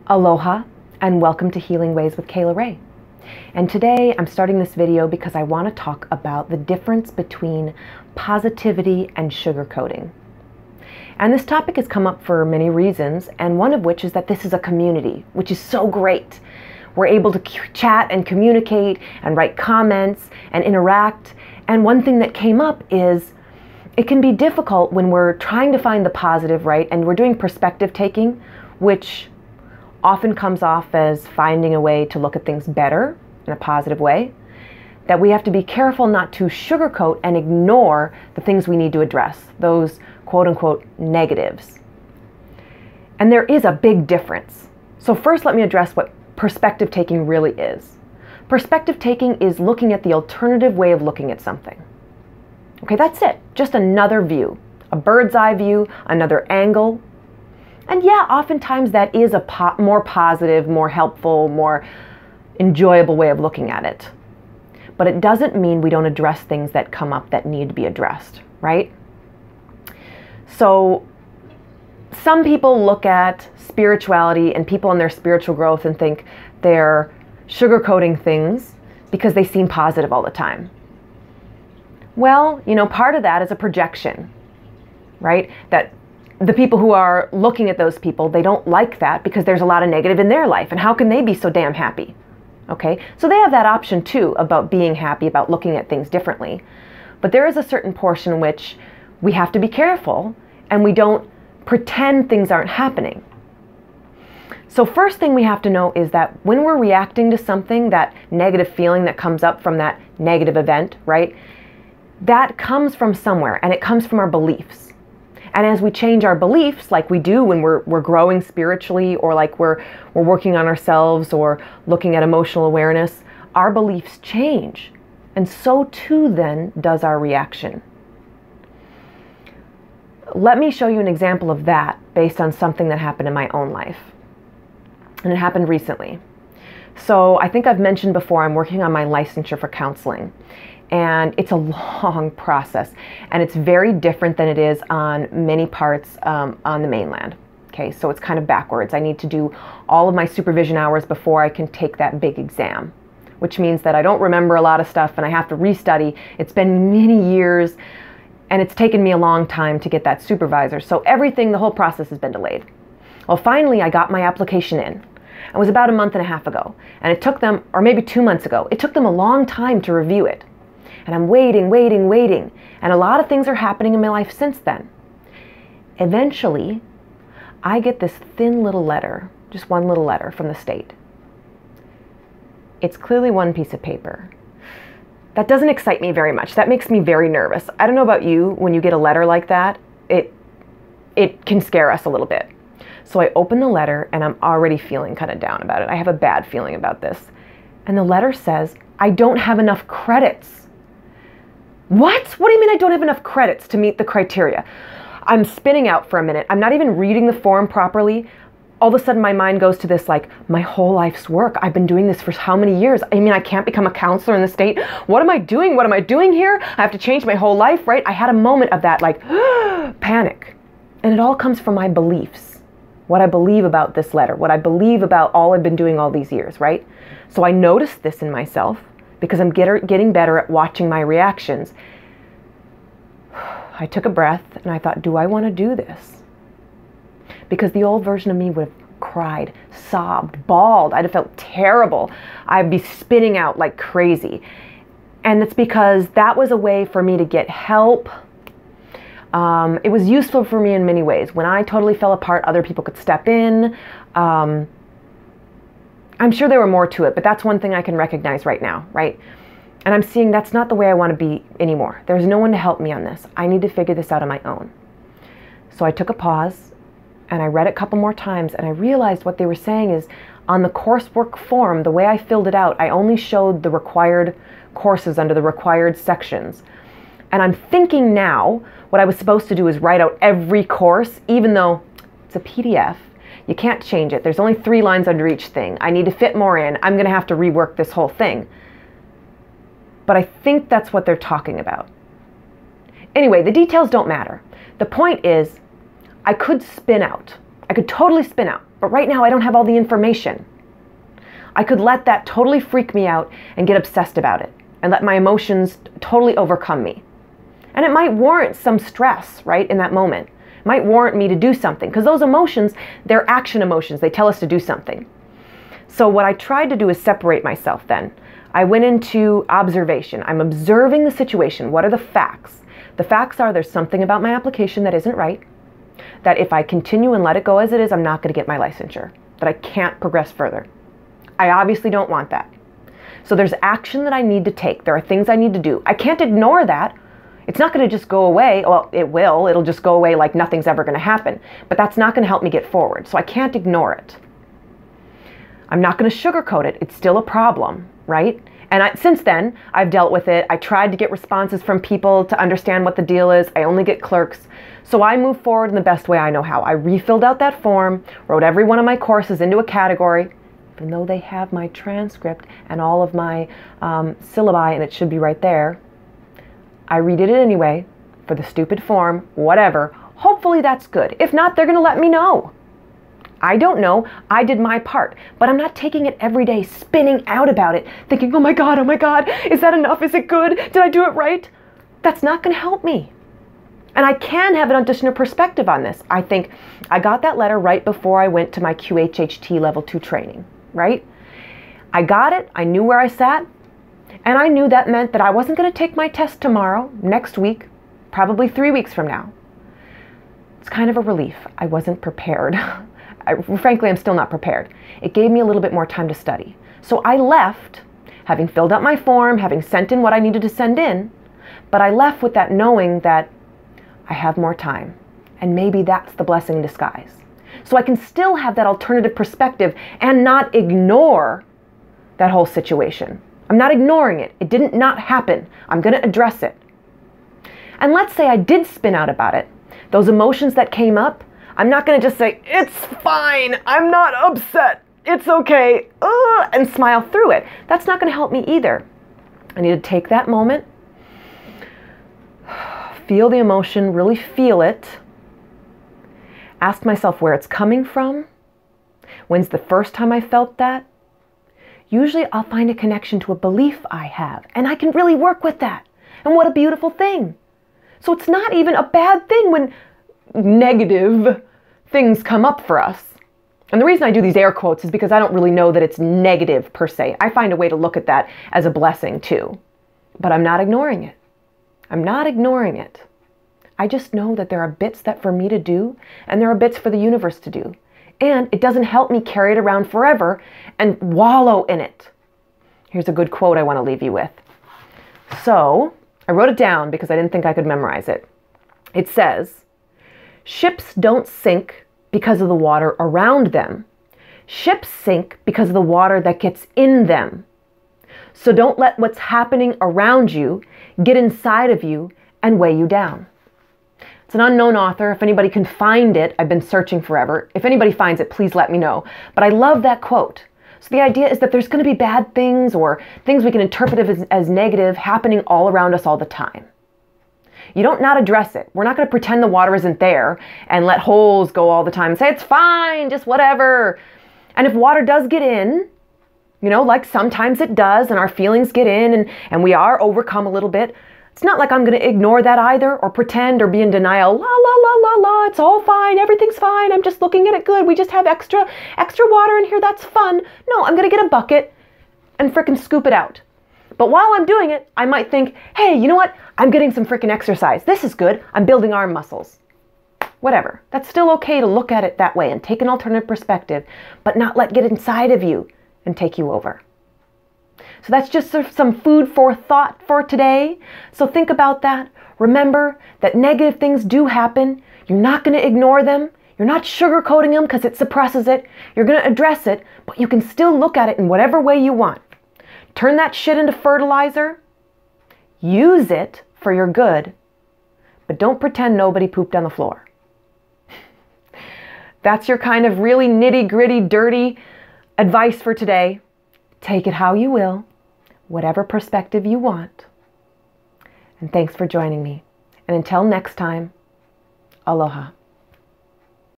Aloha and welcome to Healing Ways with Kayla Ray. And today I'm starting this video because I want to talk about the difference between positivity and sugarcoating. And this topic has come up for many reasons, and one of which is that this is a community, which is so great. We're able to chat and communicate and write comments and interact. And one thing that came up is it can be difficult when we're trying to find the positive, right? And we're doing perspective taking, which often comes off as finding a way to look at things better in a positive way, that we have to be careful not to sugarcoat and ignore the things we need to address, those quote-unquote negatives. And there is a big difference. So first, let me address what perspective taking really is. Perspective taking is looking at the alternative way of looking at something. Okay, that's it. Just another view, a bird's eye view, another angle. And yeah, oftentimes that is a more positive, more helpful, more enjoyable way of looking at it. But it doesn't mean we don't address things that come up that need to be addressed, right? So some people look at spirituality and people in their spiritual growth and think they're sugarcoating things because they seem positive all the time. Well, you know, part of that is a projection, right? That the people who are looking at those people, they don't like that because there's a lot of negative in their life. And how can they be so damn happy? Okay, so they have that option too about being happy, about looking at things differently. But there is a certain portion in which we have to be careful and we don't pretend things aren't happening. So first thing we have to know is that when we're reacting to something, that negative feeling that comes up from that negative event, right? That comes from somewhere, and it comes from our beliefs. And as we change our beliefs, like we do when we're growing spiritually, or like we're working on ourselves or looking at emotional awareness, our beliefs change. And so too then does our reaction. Let me show you an example of that based on something that happened in my own life. And it happened recently. So I think I've mentioned before, I'm working on my licensure for counseling. And it's a long process, and it's very different than it is on many parts on the mainland. Okay, so it's kind of backwards. I need to do all of my supervision hours before I can take that big exam, which means that I don't remember a lot of stuff and I have to restudy. It's been many years, and it's taken me a long time to get that supervisor. So everything, the whole process has been delayed. Well, finally, I got my application in. It was about a month and a half ago, and it took them, or maybe 2 months ago, it took them a long time to review it. And I'm waiting. And a lot of things are happening in my life since then. Eventually, I get this thin little letter, just one little letter from the state. It's clearly one piece of paper. That doesn't excite me very much. That makes me very nervous. I don't know about you, when you get a letter like that, it can scare us a little bit. So I open the letter and I'm already feeling kind of down about it. I have a bad feeling about this. And the letter says, I don't have enough credits. What? What do you mean I don't have enough credits to meet the criteria? I'm spinning out for a minute. I'm not even reading the form properly. All of a sudden my mind goes to this, like, my whole life's work. I've been doing this for how many years? I mean, I can't become a counselor in the state. What am I doing? What am I doing here? I have to change my whole life, right? I had a moment of that, like, panic. And it all comes from my beliefs. What I believe about this letter, what I believe about all I've been doing all these years, right? So I noticed this in myself, because I'm getting better at watching my reactions. I took a breath and I thought, do I want to do this? Because the old version of me would have cried, sobbed, bawled. I'd have felt terrible. I'd be spinning out like crazy. And it's because that was a way for me to get help. It was useful for me in many ways. When I totally fell apart, other people could step in. I'm sure there were more to it, but that's one thing I can recognize right now, right? And I'm seeing that's not the way I want to be anymore. There's no one to help me on this. I need to figure this out on my own. So I took a pause and I read it a couple more times, and I realized what they were saying is on the coursework form, the way I filled it out, I only showed the required courses under the required sections. And I'm thinking now what I was supposed to do is write out every course, even though it's a PDF. You can't change it. There's only 3 lines under each thing. I need to fit more in. I'm going to have to rework this whole thing. But I think that's what they're talking about. Anyway, the details don't matter. The point is, I could spin out. I could totally spin out, but right now I don't have all the information. I could let that totally freak me out and get obsessed about it and let my emotions totally overcome me. And it might warrant some stress, right, in that moment. It might warrant me to do something, because those emotions, they're action emotions. They tell us to do something. So what I tried to do is separate myself then. I went into observation. I'm observing the situation. What are the facts? The facts are there's something about my application that isn't right, that if I continue and let it go as it is, I'm not going to get my licensure, that I can't progress further. I obviously don't want that. So there's action that I need to take. There are things I need to do. I can't ignore that. It's not going to just go away. Well, it will. It'll just go away like nothing's ever going to happen. But that's not going to help me get forward. So I can't ignore it. I'm not going to sugarcoat it. It's still a problem, right? And since then, I've dealt with it. I tried to get responses from people to understand what the deal is. I only get clerks. So I move forward in the best way I know how. I refilled out that form, wrote every one of my courses into a category, even though they have my transcript and all of my syllabi, and it should be right there. I redid it anyway for the stupid form, whatever. Hopefully that's good. If not, they're going to let me know. I don't know. I did my part, but I'm not taking it every day, spinning out about it, thinking, oh my God, is that enough? Is it good? Did I do it right? That's not going to help me. And I can have an additional perspective on this. I think I got that letter right before I went to my QHHT level 2 training, right? I got it. I knew where I sat. And I knew that meant that I wasn't going to take my test tomorrow, next week, probably 3 weeks from now. It's kind of a relief. I wasn't prepared. Frankly, I'm still not prepared. It gave me a little bit more time to study. So I left, having filled out my form, having sent in what I needed to send in, but I left with that knowing that I have more time. And maybe that's the blessing in disguise. So I can still have that alternative perspective and not ignore that whole situation. I'm not ignoring it. It didn't not happen. I'm going to address it. And let's say I did spin out about it. Those emotions that came up, I'm not going to just say, it's fine. I'm not upset. It's okay. And smile through it. That's not going to help me either. I need to take that moment, feel the emotion, really feel it, ask myself where it's coming from. When's the first time I felt that? Usually I'll find a connection to a belief I have, and I can really work with that. And what a beautiful thing. So it's not even a bad thing when negative things come up for us. And the reason I do these air quotes is because I don't really know that it's negative per se. I find a way to look at that as a blessing too. But I'm not ignoring it. I'm not ignoring it. I just know that there are bits that for me to do, and there are bits for the universe to do. And it doesn't help me carry it around forever and wallow in it. Here's a good quote I want to leave you with. So, I wrote it down because I didn't think I could memorize it. It says, ships don't sink because of the water around them. Ships sink because of the water that gets in them. So don't let what's happening around you get inside of you and weigh you down. It's an unknown author. If anybody can find it, I've been searching forever. If anybody finds it, please let me know. But I love that quote. So the idea is that there's going to be bad things or things we can interpret as negative happening all around us all the time. You don't not address it. We're not going to pretend the water isn't there and let holes go all the time and say, it's fine, just whatever. And if water does get in, you know, like sometimes it does, and our feelings get in and we are overcome a little bit, it's not like I'm going to ignore that either or pretend or be in denial. La, la, la, la, la, it's all fine. Everything's fine. I'm just looking at it good. We just have extra water in here. That's fun. No, I'm going to get a bucket and frickin' scoop it out. But while I'm doing it, I might think, hey, you know what? I'm getting some frickin' exercise. This is good. I'm building arm muscles. Whatever. That's still okay to look at it that way and take an alternative perspective, but not let it get inside of you and take you over. So that's just some food for thought for today. So think about that. Remember that negative things do happen. You're not going to ignore them. You're not sugarcoating them because it suppresses it. You're going to address it, but you can still look at it in whatever way you want. Turn that shit into fertilizer. Use it for your good, but don't pretend nobody pooped on the floor. That's your kind of really nitty-gritty, dirty advice for today. Take it how you will, whatever perspective you want. And thanks for joining me. And until next time, aloha.